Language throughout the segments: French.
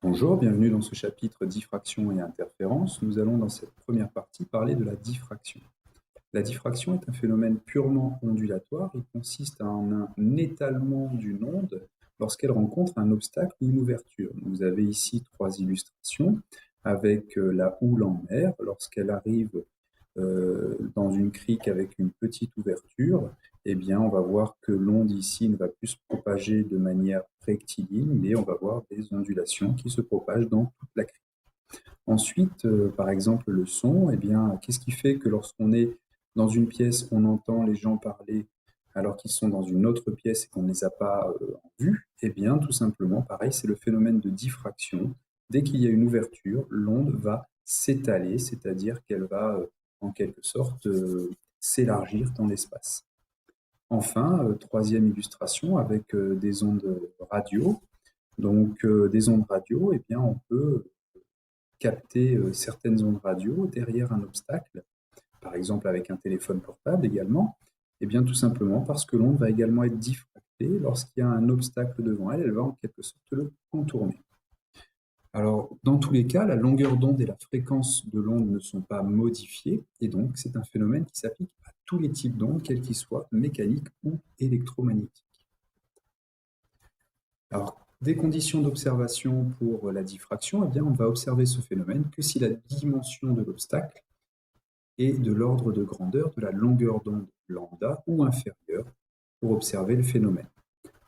Bonjour, bienvenue dans ce chapitre diffraction et interférence. Nous allons dans cette première partie parler de la diffraction. La diffraction est un phénomène purement ondulatoire. Il consiste en un étalement d'une onde lorsqu'elle rencontre un obstacle ou une ouverture. Vous avez ici trois illustrations avec la houle en mer lorsqu'elle arrive dans une crique avec une petite ouverture. Eh bien, on va voir que l'onde ici ne va plus se propager de manière rectiligne, mais on va voir des ondulations qui se propagent dans toute la crique. Ensuite, par exemple, le son, eh bien, qu'est-ce qui fait que lorsqu'on est dans une pièce, on entend les gens parler alors qu'ils sont dans une autre pièce et qu'on ne les a pas en vue? Eh bien, tout simplement, pareil, c'est le phénomène de diffraction. Dès qu'il y a une ouverture, l'onde va s'étaler, c'est-à-dire qu'elle va, en quelque sorte, s'élargir dans l'espace. Enfin, troisième illustration avec des ondes radio. Donc, des ondes radio, eh bien, on peut capter certaines ondes radio derrière un obstacle, par exemple avec un téléphone portable également, et bien tout simplement parce que l'onde va également être diffractée lorsqu'il y a un obstacle devant elle, elle va en quelque sorte le contourner. Alors, dans tous les cas, la longueur d'onde et la fréquence de l'onde ne sont pas modifiées, et donc c'est un phénomène qui s'applique à tous les types d'ondes, quels qu'ils soient mécaniques ou électromagnétiques. Alors, des conditions d'observation pour la diffraction, eh bien, on va observer ce phénomène que si la dimension de l'obstacle est de l'ordre de grandeur de la longueur d'onde lambda ou inférieure pour observer le phénomène.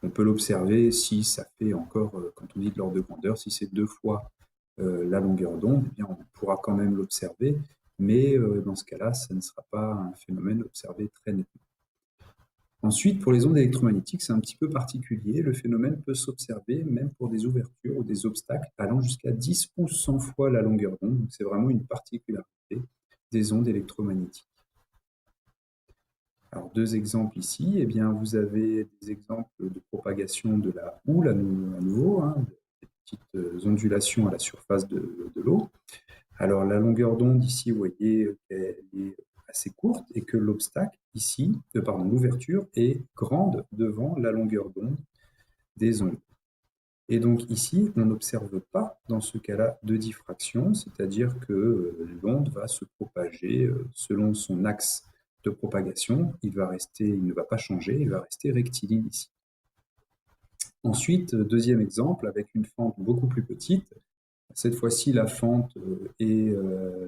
On peut l'observer si ça fait encore, quand on dit de l'ordre de grandeur, si c'est 2 fois la longueur d'onde, eh bien, on pourra quand même l'observer, mais dans ce cas-là, ça ne sera pas un phénomène observé très nettement. Ensuite, pour les ondes électromagnétiques, c'est un petit peu particulier. Le phénomène peut s'observer même pour des ouvertures ou des obstacles allant jusqu'à 10 ou 100 fois la longueur d'onde. C'est vraiment une particularité des ondes électromagnétiques. Alors, deux exemples ici. Eh bien, vous avez des exemples de propagation de la houle à nouveau, hein, des petites ondulations à la surface de l'eau. Alors, la longueur d'onde ici, vous voyez qu'elle est assez courte et que l'obstacle ici, l'ouverture est grande devant la longueur d'onde des ondes. Et donc ici, on n'observe pas dans ce cas-là de diffraction, c'est-à-dire que l'onde va se propager selon son axe de propagation. Il ne va pas changer, il va rester rectiligne ici. Ensuite, deuxième exemple, avec une fente beaucoup plus petite. Cette fois-ci, la fente et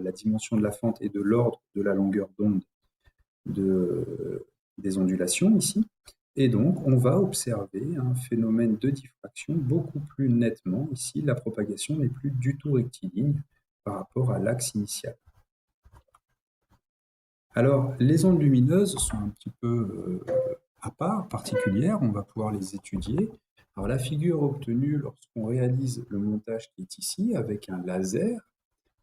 la dimension de la fente est de l'ordre de la longueur d'onde des ondulations ici. Et donc, on va observer un phénomène de diffraction beaucoup plus nettement. Ici, la propagation n'est plus du tout rectiligne par rapport à l'axe initial. Alors, les ondes lumineuses sont un petit peu à part, particulières. On va pouvoir les étudier. Alors, la figure obtenue lorsqu'on réalise le montage qui est ici avec un laser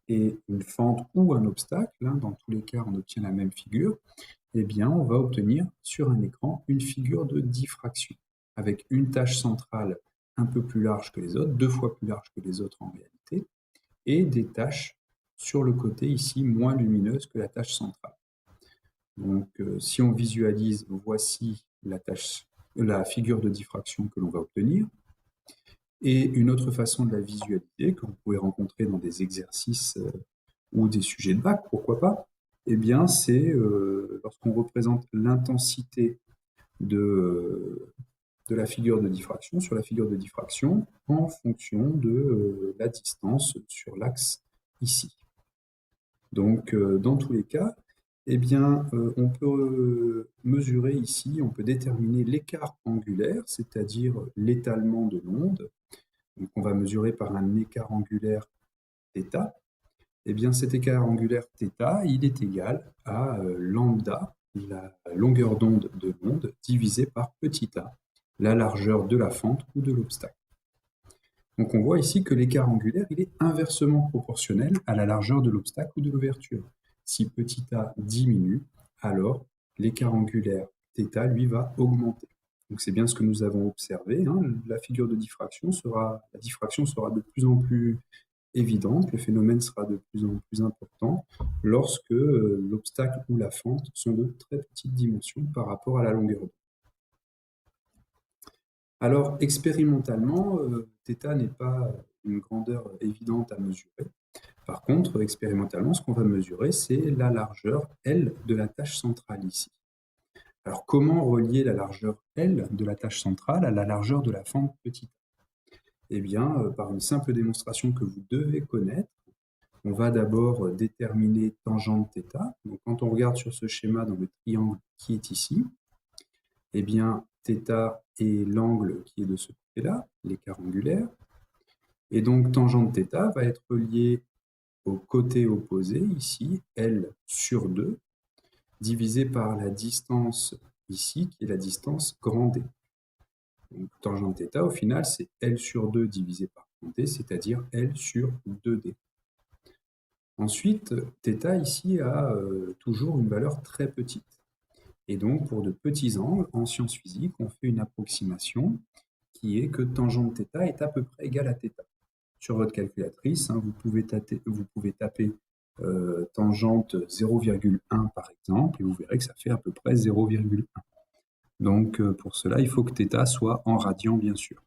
et une fente ou un obstacle, hein, dans tous les cas, on obtient la même figure. Eh bien, on va obtenir sur un écran une figure de diffraction avec une tache centrale un peu plus large que les autres, 2 fois plus large que les autres en réalité, et des taches sur le côté ici moins lumineuses que la tache centrale. Donc, si on visualise, voici la figure de diffraction que l'on va obtenir. Et une autre façon de la visualiser, que vous pouvez rencontrer dans des exercices ou des sujets de bac, pourquoi pas, eh bien, c'est lorsqu'on représente l'intensité de la figure de diffraction sur la figure de diffraction en fonction de la distance sur l'axe ici. Donc, dans tous les cas, eh bien, on peut mesurer ici, on peut déterminer l'écart angulaire, c'est-à-dire l'étalement de l'onde. Donc, on va mesurer par un écart angulaire θ. Eh bien, cet écart angulaire θ, il est égal à lambda, la longueur d'onde de l'onde, divisé par petit a, la largeur de la fente ou de l'obstacle. Donc on voit ici que l'écart angulaire, il est inversement proportionnel à la largeur de l'obstacle ou de l'ouverture. Si petit a diminue, alors l'écart angulaire θ, lui, va augmenter. Donc c'est bien ce que nous avons observé, hein. La diffraction sera de plus en plus évidente, le phénomène sera de plus en plus important lorsque l'obstacle ou la fente sont de très petites dimensions par rapport à la longueur d'onde. Alors, expérimentalement, θ n'est pas une grandeur évidente à mesurer. Par contre, expérimentalement, ce qu'on va mesurer, c'est la largeur L de la tâche centrale ici. Alors, comment relier la largeur L de la tâche centrale à la largeur de la fente petit a? Eh bien, par une simple démonstration que vous devez connaître, on va d'abord déterminer tangente θ. Donc, quand on regarde sur ce schéma dans le triangle qui est ici, eh bien, θ est l'angle qui est de ce côté-là, l'écart angulaire. Et donc, tangente θ va être reliée au côté opposé, ici, L sur 2, divisé par la distance ici, qui est la distance grand D. Donc, tangente θ, au final, c'est L sur 2 divisé par grand D, c'est-à-dire L sur 2D. Ensuite, θ ici a toujours une valeur très petite. Et donc, pour de petits angles, en sciences physiques, on fait une approximation qui est que tangente θ est à peu près égale à θ. Sur votre calculatrice, vous pouvez taper tangente 0,1 par exemple, et vous verrez que ça fait à peu près 0,1. Donc, pour cela, il faut que θ soit en radians, bien sûr.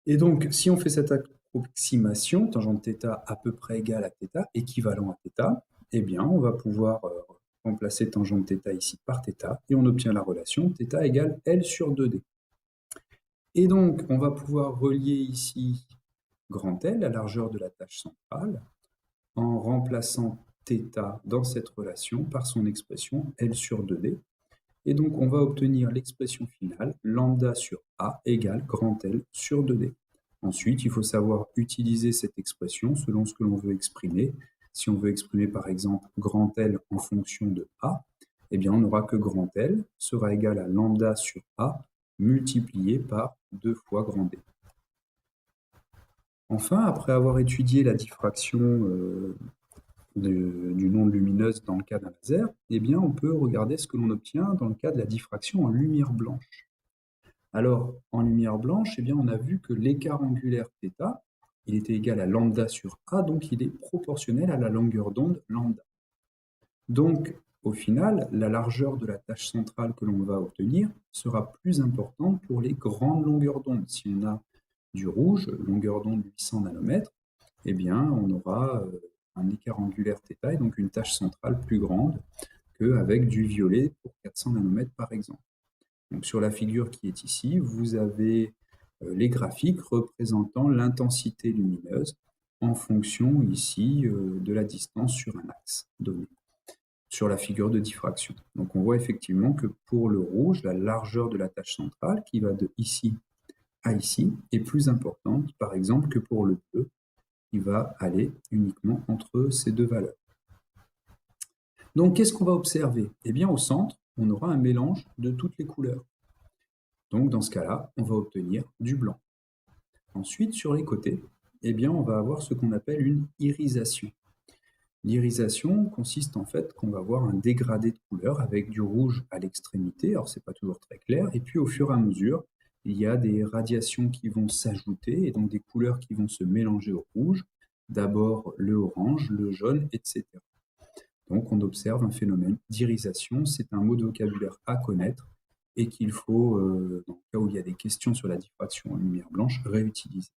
Et donc, si on fait cette approximation, tangente θ à peu près égale à θ, équivalent à θ, eh bien, on va pouvoir remplacer tangente θ ici par θ, et on obtient la relation θ égale L sur 2D. Et donc, on va pouvoir relier ici grand L, la largeur de la tâche centrale, en remplaçant θ dans cette relation par son expression L sur 2D. Et donc, on va obtenir l'expression finale, lambda sur A égale grand L sur 2D. Ensuite, il faut savoir utiliser cette expression selon ce que l'on veut exprimer. Si on veut exprimer par exemple grand L en fonction de A, eh bien on n'aura que grand L sera égal à lambda sur A multiplié par 2 fois grand D. Enfin, après avoir étudié la diffraction d'une onde lumineuse dans le cas d'un laser, eh bien on peut regarder ce que l'on obtient dans le cas de la diffraction en lumière blanche. Alors, en lumière blanche, eh bien, on a vu que l'écart angulaire θ, il était égal à lambda sur A, donc il est proportionnel à la longueur d'onde lambda. Donc, au final, la largeur de la tâche centrale que l'on va obtenir sera plus importante pour les grandes longueurs d'onde. Si on a du rouge, longueur d'onde 800 nanomètres, eh bien, on aura un écart angulaire θ et donc une tâche centrale plus grande qu'avec du violet pour 400 nanomètres par exemple. Donc, sur la figure qui est ici, vous avez les graphiques représentant l'intensité lumineuse en fonction ici de la distance sur un axe donné, sur la figure de diffraction. Donc on voit effectivement que pour le rouge, la largeur de la tâche centrale, qui va de ici à ici, est plus importante, par exemple, que pour le bleu, qui va aller uniquement entre ces deux valeurs. Donc qu'est-ce qu'on va observer? Eh bien au centre, on aura un mélange de toutes les couleurs. Donc dans ce cas-là, on va obtenir du blanc. Ensuite, sur les côtés, eh bien, on va avoir ce qu'on appelle une irisation. L'irisation consiste en fait qu'on va avoir un dégradé de couleur avec du rouge à l'extrémité, alors c'est pas toujours très clair, et puis au fur et à mesure, il y a des radiations qui vont s'ajouter, et donc des couleurs qui vont se mélanger au rouge, d'abord le orange, le jaune, etc. Donc on observe un phénomène d'irisation, c'est un mot de vocabulaire à connaître, et qu'il faut, dans le cas où il y a des questions sur la diffraction en lumière blanche, réutiliser.